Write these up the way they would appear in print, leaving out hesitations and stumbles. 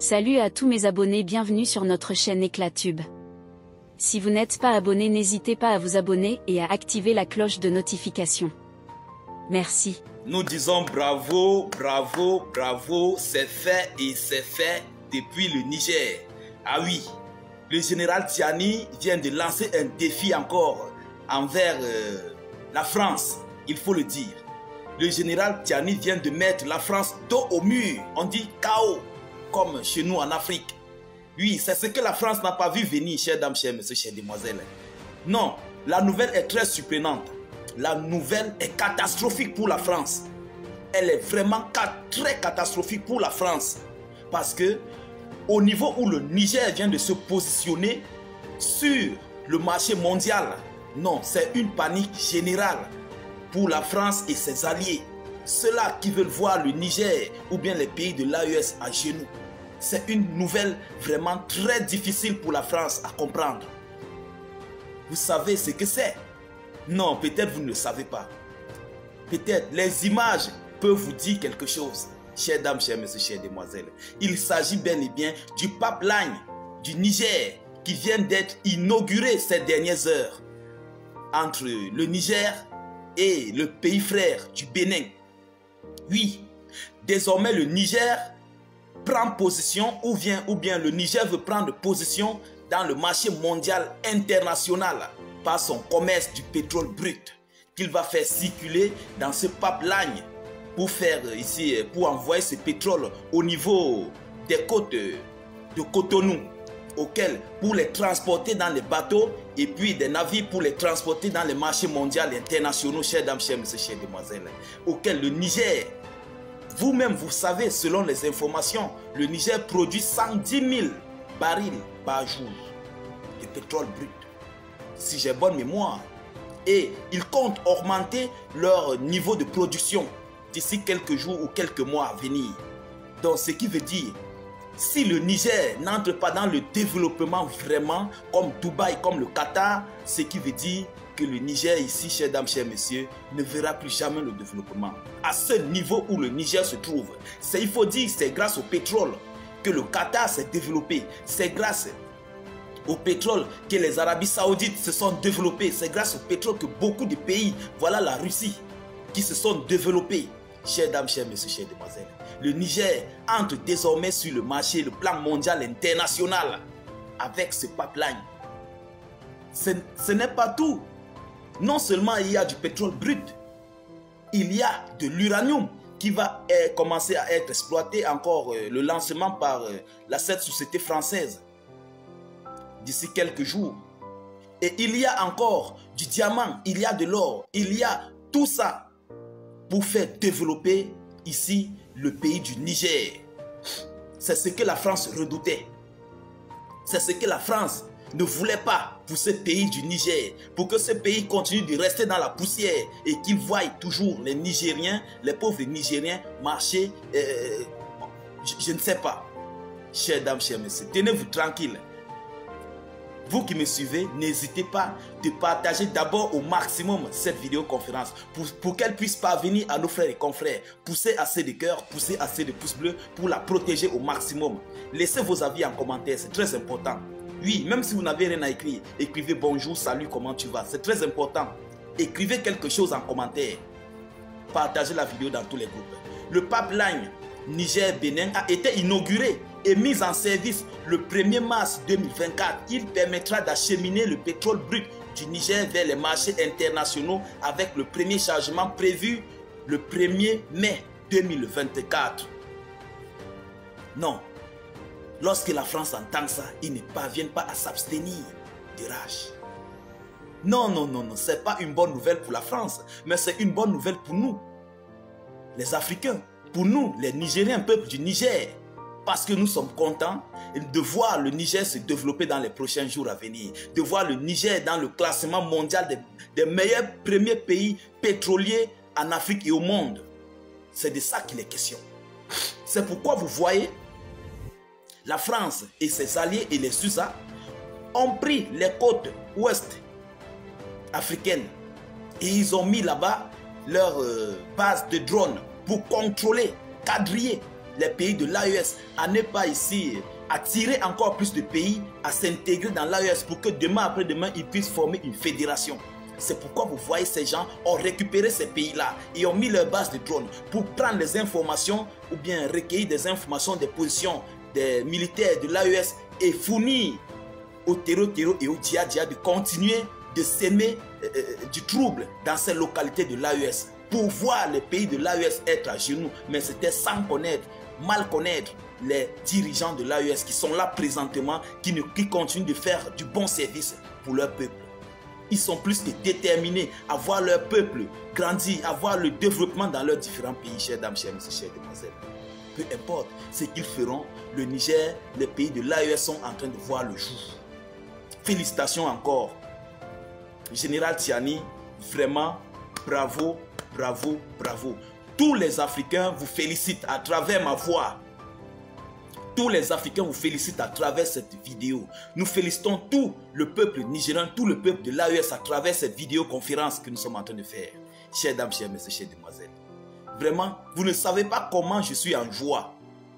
Salut à tous mes abonnés, bienvenue sur notre chaîne Éclatube. Si vous n'êtes pas abonné, n'hésitez pas à vous abonner et à activer la cloche de notification. Merci. Nous disons bravo, bravo, bravo, c'est fait et c'est fait depuis le Niger. Ah oui, le général Tiani vient de lancer un défi encore envers la France, il faut le dire. Le général Tiani vient de mettre la France dos au mur, on dit KO, comme chez nous en Afrique. Oui, c'est ce que la France n'a pas vu venir, chers dames, chers messieurs, chères demoiselles. Non, la nouvelle est très surprenante. La nouvelle est catastrophique pour la France. Elle est vraiment très catastrophique pour la France. Parce que au niveau où le Niger vient de se positionner sur le marché mondial, non, c'est une panique générale pour la France et ses alliés. Ceux-là qui veulent voir le Niger ou bien les pays de l'AES à genoux. C'est une nouvelle vraiment très difficile pour la France à comprendre. Vous savez ce que c'est? Non, peut-être vous ne le savez pas. Peut-être les images peuvent vous dire quelque chose. Chères dames, chers messieurs, chères demoiselles. Il s'agit bel et bien du pipeline du Niger qui vient d'être inauguré ces dernières heures entre le Niger et le pays frère du Bénin. Oui, désormais le Niger prend position ou bien le Niger veut prendre position dans le marché mondial international par son commerce du pétrole brut qu'il va faire circuler dans ce pipeline pour envoyer ce pétrole au niveau des côtes de Cotonou, auquel pour les transporter dans les bateaux et puis des navires pour les transporter dans les marchés mondiaux et internationaux, chères dames, chers messieurs, chères demoiselles, auquel le Niger, vous-même vous savez, selon les informations, le Niger produit 110 000 barils par jour de pétrole brut, si j'ai bonne mémoire. Et ils comptent augmenter leur niveau de production d'ici quelques jours ou quelques mois à venir. Donc ce qui veut dire, si le Niger n'entre pas dans le développement vraiment comme Dubaï, comme le Qatar, ce qui veut dire que le Niger ici, chers dames, chers messieurs, ne verra plus jamais le développement. À ce niveau où le Niger se trouve, il faut dire que c'est grâce au pétrole que le Qatar s'est développé. C'est grâce au pétrole que les Arabies Saoudites se sont développés. C'est grâce au pétrole que beaucoup de pays, voilà la Russie, qui se sont développés. Chers dames, chers messieurs, chères demoiselles, le Niger entre désormais sur le marché, le plan mondial international avec ce pipeline. Ce n'est pas tout. Non seulement il y a du pétrole brut, il y a de l'uranium qui va commencer à être exploité, encore le lancement par cette société française d'ici quelques jours. Et il y a encore du diamant, il y a de l'or, il y a tout ça pour faire développer ici le pays du Niger. C'est ce que la France redoutait. C'est ce que la France ne voulait pas pour ce pays du Niger, pour que ce pays continue de rester dans la poussière et qu'il voie toujours les Nigériens, les pauvres Nigériens marcher, je ne sais pas. Chères dames, chers messieurs, tenez-vous tranquille. Vous qui me suivez, n'hésitez pas de partager d'abord au maximum cette vidéoconférence pour qu'elle puisse parvenir à nos frères et confrères. Poussez assez de cœur, poussez assez de pouces bleus pour la protéger au maximum. Laissez vos avis en commentaire, c'est très important. Oui, même si vous n'avez rien à écrire, écrivez bonjour, salut, comment tu vas. C'est très important. Écrivez quelque chose en commentaire. Partagez la vidéo dans tous les groupes. Le pipeline Niger-Bénin a été inauguré et mis en service le 1er mars 2024. Il permettra d'acheminer le pétrole brut du Niger vers les marchés internationaux avec le premier chargement prévu le 1er mai 2024. Non. Lorsque la France entend ça, ils ne parviennent pas à s'abstenir de rage. Non, non, non, non, ce n'est pas une bonne nouvelle pour la France, mais c'est une bonne nouvelle pour nous, les Africains, pour nous, les Nigériens, peuple du Niger, parce que nous sommes contents de voir le Niger se développer dans les prochains jours à venir, de voir le Niger dans le classement mondial des meilleurs premiers pays pétroliers en Afrique et au monde. C'est de ça qu'il est question. C'est pourquoi vous voyez, la France et ses alliés et les USA ont pris les côtes ouest africaines et ils ont mis là-bas leur base de drones pour contrôler, quadriller les pays de l'AES à ne pas ici attirer encore plus de pays à s'intégrer dans l'AES pour que demain après-demain, ils puissent former une fédération. C'est pourquoi vous voyez ces gens ont récupéré ces pays-là et ont mis leur base de drones pour prendre les informations ou bien recueillir des informations des positions des militaires de l'AES et fournir au terreau et au djihad de continuer de s'aimer du trouble dans ces localités de l'AES pour voir les pays de l'AES être à genoux. Mais c'était sans connaître, mal connaître les dirigeants de l'AES qui sont là présentement, qui continuent de faire du bon service pour leur peuple. Ils sont plus que déterminés à voir leur peuple grandir, à voir le développement dans leurs différents pays, chers dames, chers messieurs, chères demoiselles. Peu importe ce qu'ils feront, le Niger, les pays de l'AES sont en train de voir le jour. Félicitations encore. Général Tiani, vraiment, bravo, bravo, bravo. Tous les Africains vous félicitent à travers ma voix. Tous les Africains vous félicitent à travers cette vidéo. Nous félicitons tout le peuple nigérien, tout le peuple de l'AES à travers cette vidéoconférence que nous sommes en train de faire. Chers dames, chers messieurs, chères demoiselles. Vraiment, vous ne savez pas comment je suis en joie.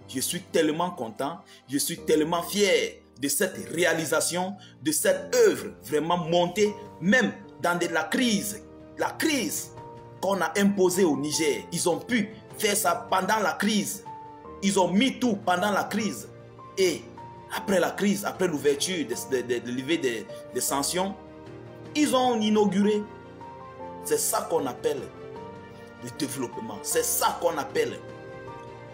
Je suis tellement content, je suis tellement fier de cette réalisation, de cette œuvre vraiment montée, même dans la crise qu'on a imposée au Niger. Ils ont pu faire ça pendant la crise. Ils ont mis tout pendant la crise. Et après la crise, après l'ouverture de levée des sanctions, ils ont inauguré. C'est ça qu'on appelle le développement. C'est ça qu'on appelle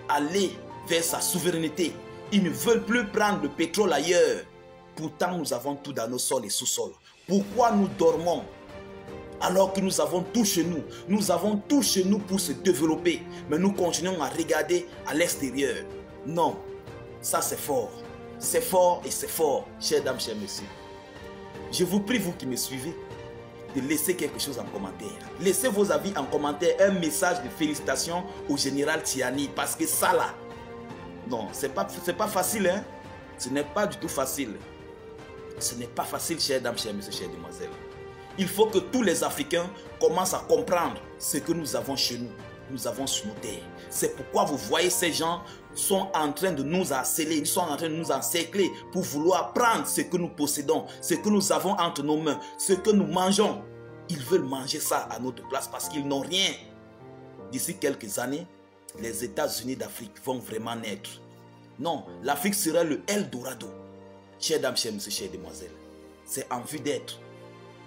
aller vers sa souveraineté. Ils ne veulent plus prendre le pétrole ailleurs. Pourtant, nous avons tout dans nos sols et sous-sols. Pourquoi nous dormons alors que nous avons tout chez nous? Nous avons tout chez nous pour se développer. Mais nous continuons à regarder à l'extérieur. Non, ça c'est fort. C'est fort et c'est fort, chères dames, chers messieurs. Je vous prie, vous qui me suivez, de laisser quelque chose en commentaire. Laissez vos avis en commentaire, un message de félicitations au général Tiani. Parce que ça là, non, c'est pas facile, hein. Ce n'est pas du tout facile. Ce n'est pas facile, chères dames, chers messieurs, chères demoiselles. Il faut que tous les Africains commencent à comprendre ce que nous avons chez nous. Nous avons sur nos terres. C'est pourquoi vous voyez ces gens sont en train de nous harceler. Ils sont en train de nous encercler pour vouloir prendre ce que nous possédons, ce que nous avons entre nos mains, ce que nous mangeons. Ils veulent manger ça à notre place parce qu'ils n'ont rien. D'ici quelques années, les États-Unis d'Afrique vont vraiment naître. Non, l'Afrique sera le Eldorado. Chers dames, chers messieurs, chères demoiselles, c'est en vue d'être.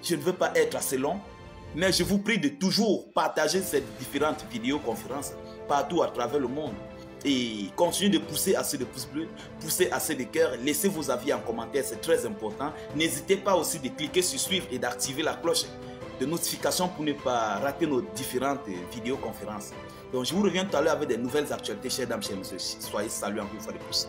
Je ne veux pas être assez long, mais je vous prie de toujours partager ces différentes vidéoconférences partout à travers le monde. Et continuez de pousser assez de pouces bleus, pousser assez de cœurs, laissez vos avis en commentaire, c'est très important. N'hésitez pas aussi de cliquer sur suivre et d'activer la cloche de notification pour ne pas rater nos différentes vidéoconférences. Donc je vous reviens tout à l'heure avec des nouvelles actualités, chers dames, chers messieurs. Soyez salués encore une fois de plus.